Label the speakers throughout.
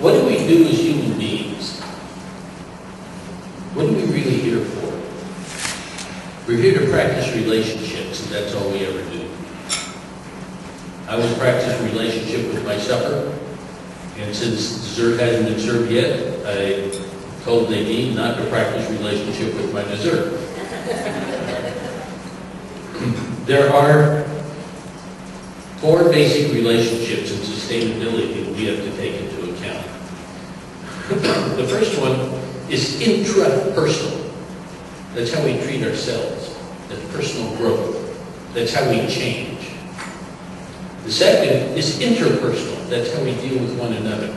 Speaker 1: What do we do as human beings? What are we really here for? We're here to practice relationships, and that's all we ever do. I will practice relationship with my supper, and since dessert hasn't been served yet, I told Nadine not to practice relationship with my dessert. There are 4 basic relationships in sustainability that we have to take into account. The first one is intrapersonal. That's how we treat ourselves. That's personal growth. That's how we change. The second is interpersonal. That's how we deal with one another.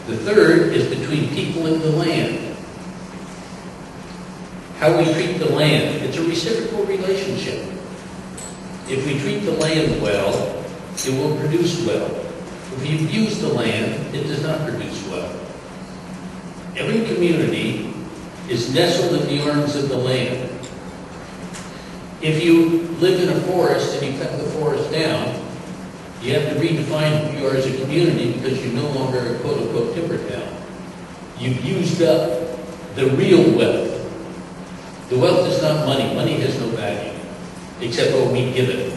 Speaker 1: The third is between people and the land. How we treat the land. It's a reciprocal relationship. If we treat the land well, it will produce well. If you abuse the land, it does not produce well. Every community is nestled in the arms of the land. If you live in a forest and you cut the forest down, you have to redefine who you are as a community because you're no longer a quote-unquote timber town. You've used up the real wealth. The wealth is not money. Money has no value, except what we give it.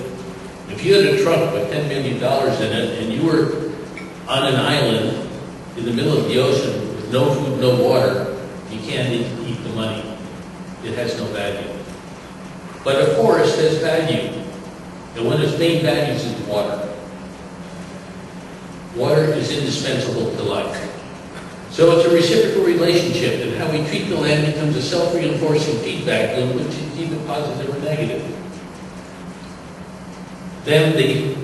Speaker 1: If you had a trunk with $10 million in it and you were on an island in the middle of the ocean with no food, no water, you can't eat the money. It has no value. But a forest has value, and one of its main values is water. Water is indispensable to life. So it's a reciprocal relationship, and how we treat the land becomes a self-reinforcing feedback loop, which is either positive or negative. Then the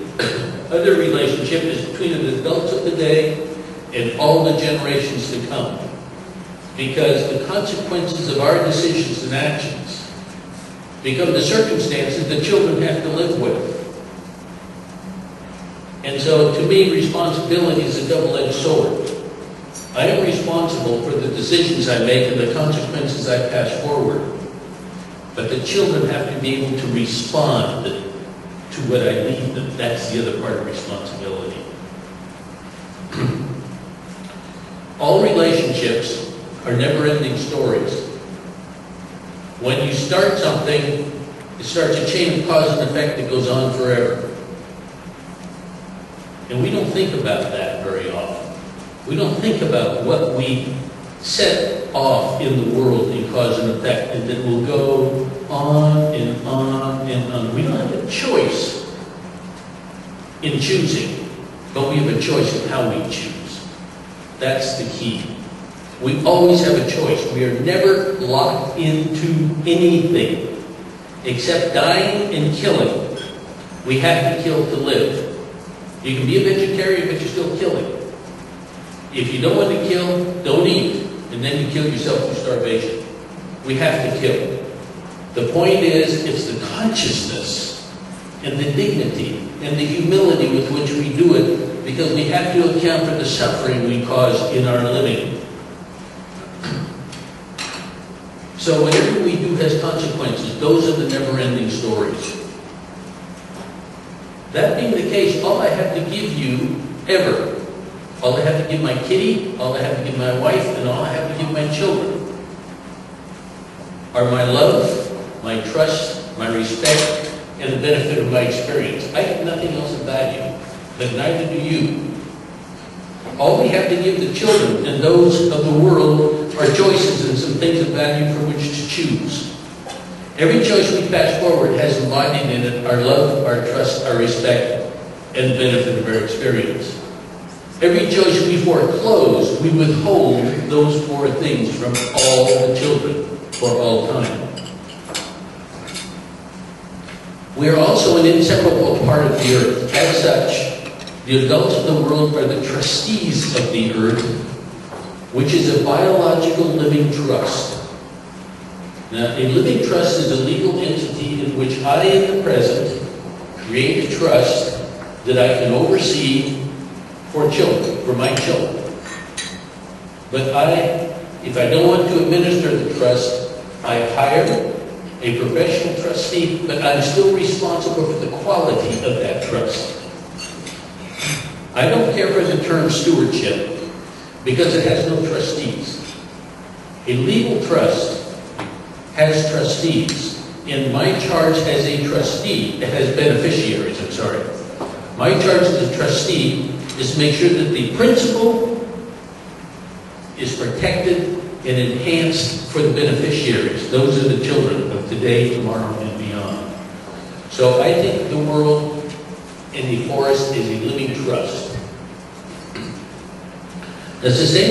Speaker 1: other relationship is between the adults of the day and all the generations to come. Because the consequences of our decisions and actions become the circumstances that children have to live with. And so, to me, responsibility is a double-edged sword. I am responsible for the decisions I make and the consequences I pass forward. But the children have to be able to respond to what I leave them. That's the other part of responsibility. All relationships are never-ending stories. When you start something, it starts a chain of cause and effect that goes on forever. And we don't think about that very often. We don't think about what we set off in the world in cause and effect, and that will go on and on and on. We don't have a choice in choosing, but we have a choice in how we choose. That's the key. We always have a choice. We are never locked into anything except dying and killing. We have to kill to live. You can be a vegetarian, but you're still killing. If you don't want to kill, don't eat, and then you kill yourself through starvation. We have to kill. The point is, it's the consciousness and the dignity and the humility with which we do it, because we have to account for the suffering we cause in our living. So whatever we do has consequences. Those are the never-ending stories. That being the case, all I have to give you ever, all I have to give my kitty, all I have to give my wife, and all I have to give my children are my love, my trust, my respect, and the benefit of my experience. I have nothing else of value, but neither do you. All we have to give the children and those of the world are choices and some things of value for which to choose. Every choice we pass forward has embodied in it our love, our trust, our respect, and the benefit of our experience. Every choice we foreclose, we withhold those 4 things from all the children for all time. We are also an inseparable part of the earth. As such, the adults of the world are the trustees of the earth, which is a biological living trust. Now, a living trust is a legal entity in which I, in the present, create a trust that I can oversee for children, for my children. But if I don't want to administer the trust, I hire a professional trustee, but I'm still responsible for the quality of that trust. I don't care for the term stewardship. because it has no trustees. A legal trust has trustees, and my charge as a trustee, it has beneficiaries, I'm sorry. My charge as a trustee is to make sure that the principal is protected and enhanced for the beneficiaries. Those are the children of today, tomorrow, and beyond. So I think the world and the forest is a living trust. The sustainable